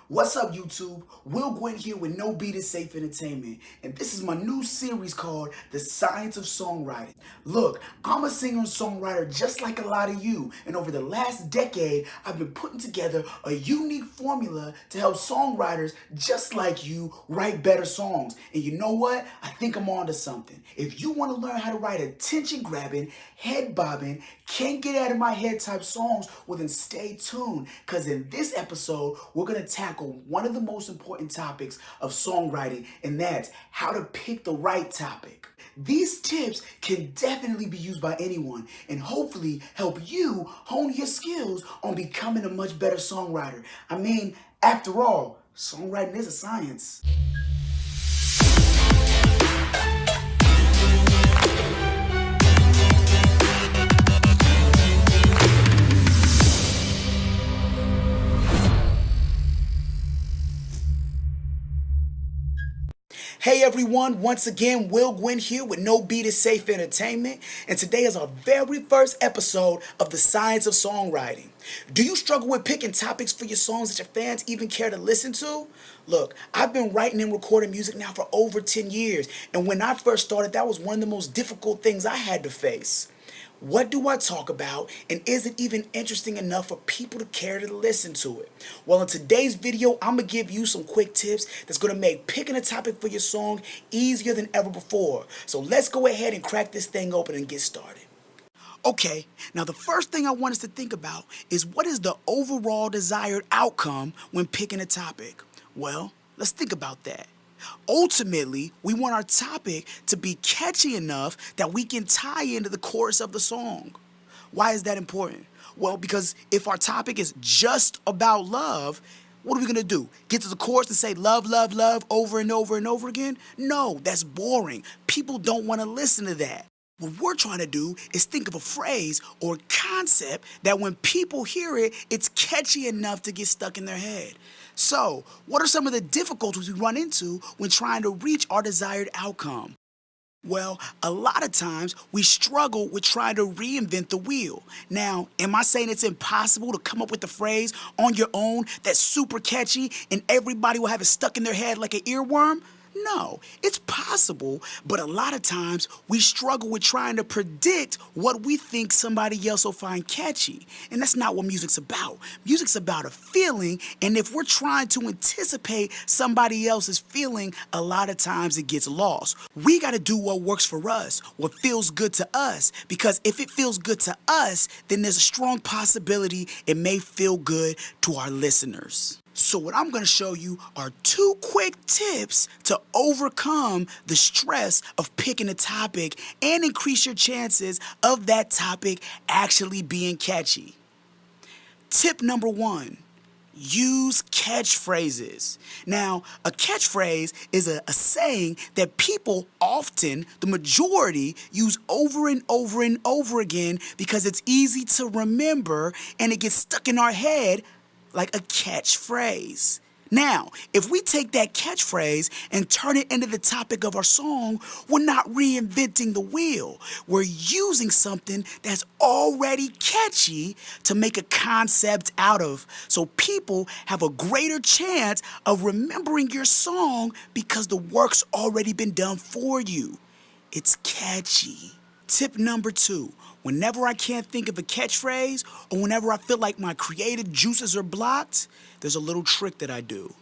What's up, YouTube? Will Gwyn here with No Beat is Safe Entertainment, and this is my new series called The Science of Songwriting. Look, I'm a singer and songwriter just like a lot of you, and over the last decade, I've been putting together a unique formula to help songwriters just like you write better songs. And you know what? I think I'm onto something. If you want to learn how to write attention-grabbing, head-bobbing, can't get out of my head type songs, well then stay tuned, because in this episode, we're going to tackle one of the most important topics of songwriting, and that's how to pick the right topic. These tips can definitely be used by anyone and hopefully help you hone your skills on becoming a much better songwriter. I mean, after all, songwriting is a science. Hey everyone, once again, Will Gwyn here with No Beat is Safe Entertainment, and today is our very first episode of The Science of Songwriting. Do you struggle with picking topics for your songs that your fans even care to listen to? Look, I've been writing and recording music now for over 10 years, and when I first started, that was one of the most difficult things I had to face. What do I talk about, and is it even interesting enough for people to care to listen to it? Well, in today's video, I'm going to give you some quick tips that's going to make picking a topic for your song easier than ever before. So let's go ahead and crack this thing open and get started. Okay, now the first thing I want us to think about is what is the overall desired outcome when picking a topic? Well, let's think about that. Ultimately, we want our topic to be catchy enough that we can tie into the chorus of the song. Why is that important? Well, because if our topic is just about love, what are we going to do? Get to the chorus and say love, love, love over and over and over again? No, that's boring. People don't want to listen to that. What we're trying to do is think of a phrase or concept that when people hear it, it's catchy enough to get stuck in their head. So, what are some of the difficulties we run into when trying to reach our desired outcome? Well, a lot of times we struggle with trying to reinvent the wheel. Now, am I saying it's impossible to come up with a phrase on your own that's super catchy and everybody will have it stuck in their head like an earworm? No, it's possible, but a lot of times we struggle with trying to predict what we think somebody else will find catchy. And that's not what music's about. Music's about a feeling, and if we're trying to anticipate somebody else's feeling, a lot of times it gets lost. We gotta do what works for us, what feels good to us, because if it feels good to us, then there's a strong possibility it may feel good to our listeners. So what I'm going to show you are 2 quick tips to overcome the stress of picking a topic and increase your chances of that topic actually being catchy. Tip number 1. Use catchphrases. Now, a catchphrase is a saying that people often, the majority, use over and over and over again because it's easy to remember and it gets stuck in our head like a catchphrase. Now, if we take that catchphrase and turn it into the topic of our song, we're not reinventing the wheel. We're using something that's already catchy to make a concept out of. So people have a greater chance of remembering your song because the work's already been done for you. It's catchy. Tip number 2, whenever I can't think of a catchphrase or whenever I feel like my creative juices are blocked, there's a little trick that I do.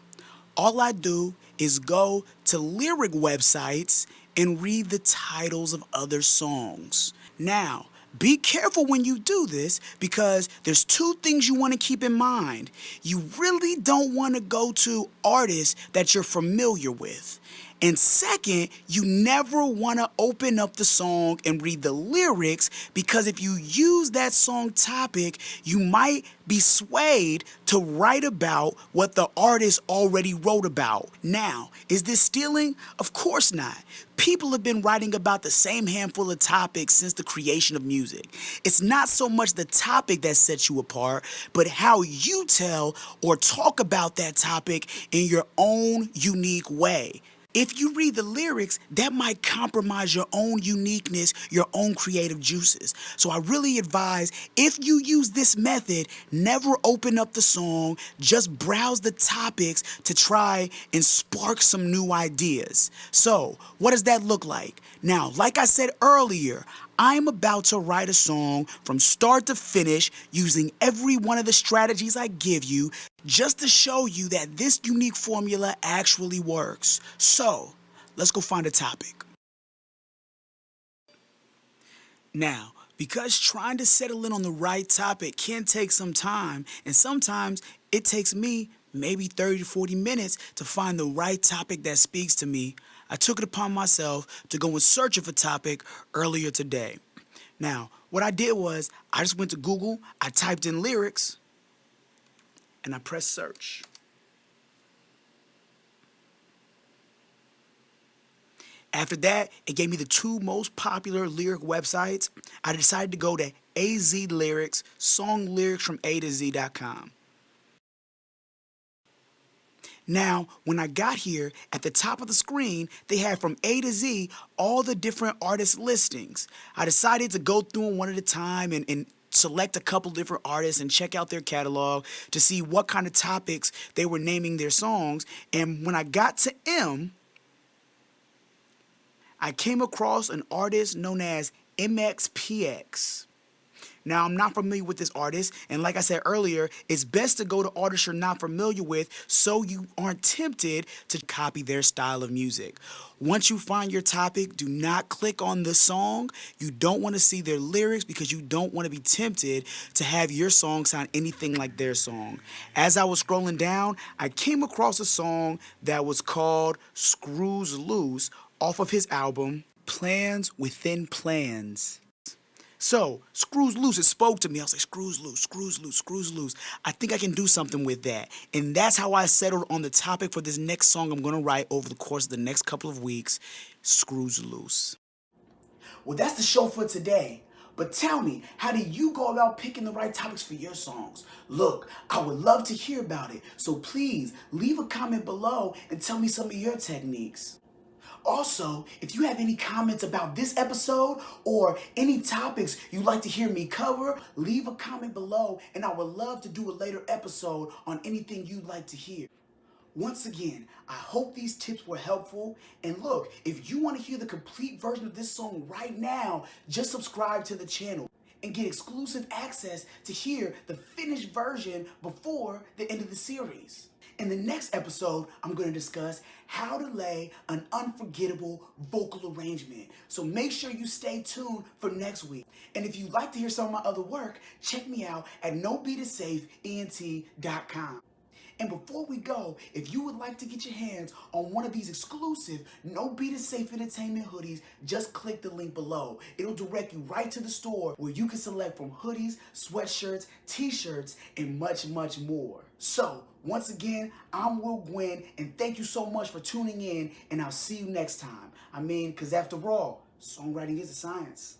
All I do is go to lyric websites and read the titles of other songs. Now, be careful when you do this because there's 2 things you want to keep in mind. You really don't want to go to artists that you're familiar with. And second, you never want to open up the song and read the lyrics because if you use that song topic, you might be swayed to write about what the artist already wrote about. Now, is this stealing? Of course not. People have been writing about the same handful of topics since the creation of music. It's not so much the topic that sets you apart, but how you tell or talk about that topic in your own unique way. If you read the lyrics, that might compromise your own uniqueness, your own creative juices. So I really advise, if you use this method, never open up the song, just browse the topics to try and spark some new ideas. So, what does that look like? Now, like I said earlier, I'm about to write a song from start to finish using every one of the strategies I give you just to show you that this unique formula actually works. So, let's go find a topic. Now, because trying to settle in on the right topic can take some time, and sometimes it takes me maybe 30 to 40 minutes to find the right topic that speaks to me, I took it upon myself to go in search of a topic earlier today. Now, what I did was I just went to Google, I typed in lyrics, and I pressed search. After that, it gave me the two most popular lyric websites. I decided to go to AZ Lyrics, song lyrics from A to Z.com. Now, when I got here, at the top of the screen, they had from A to Z all the different artist listings. I decided to go through them one at a time and select a couple different artists and check out their catalog to see what kind of topics they were naming their songs. And when I got to M, I came across an artist known as MXPX. Now, I'm not familiar with this artist, and like I said earlier, it's best to go to artists you're not familiar with so you aren't tempted to copy their style of music. Once you find your topic, do not click on the song. You don't want to see their lyrics because you don't want to be tempted to have your song sound anything like their song. As I was scrolling down, I came across a song that was called Screws Loose off of his album, Plans Within Plans. So, Screws Loose, it spoke to me. I was like, screws loose, screws loose, screws loose. I think I can do something with that. And that's how I settled on the topic for this next song I'm going to write over the course of the next couple of weeks, Screws Loose. Well, that's the show for today. But tell me, how do you go about picking the right topics for your songs? Look, I would love to hear about it. So please, leave a comment below and tell me some of your techniques. Also, if you have any comments about this episode or any topics you'd like to hear me cover, leave a comment below and I would love to do a later episode on anything you'd like to hear. Once again, I hope these tips were helpful. And look, if you want to hear the complete version of this song right now, just subscribe to the channel and get exclusive access to hear the finished version before the end of the series. In the next episode, I'm going to discuss how to lay an unforgettable vocal arrangement. So make sure you stay tuned for next week. And if you'd like to hear some of my other work, check me out at nobeatisafeent.com. And before we go, if you would like to get your hands on one of these exclusive No Beat Is Safe Entertainment hoodies, just click the link below. It'll direct you right to the store where you can select from hoodies, sweatshirts, t-shirts, and much, much more. So, once again, I'm Will Gwynn, and thank you so much for tuning in, and I'll see you next time. I mean, because after all, songwriting is a science.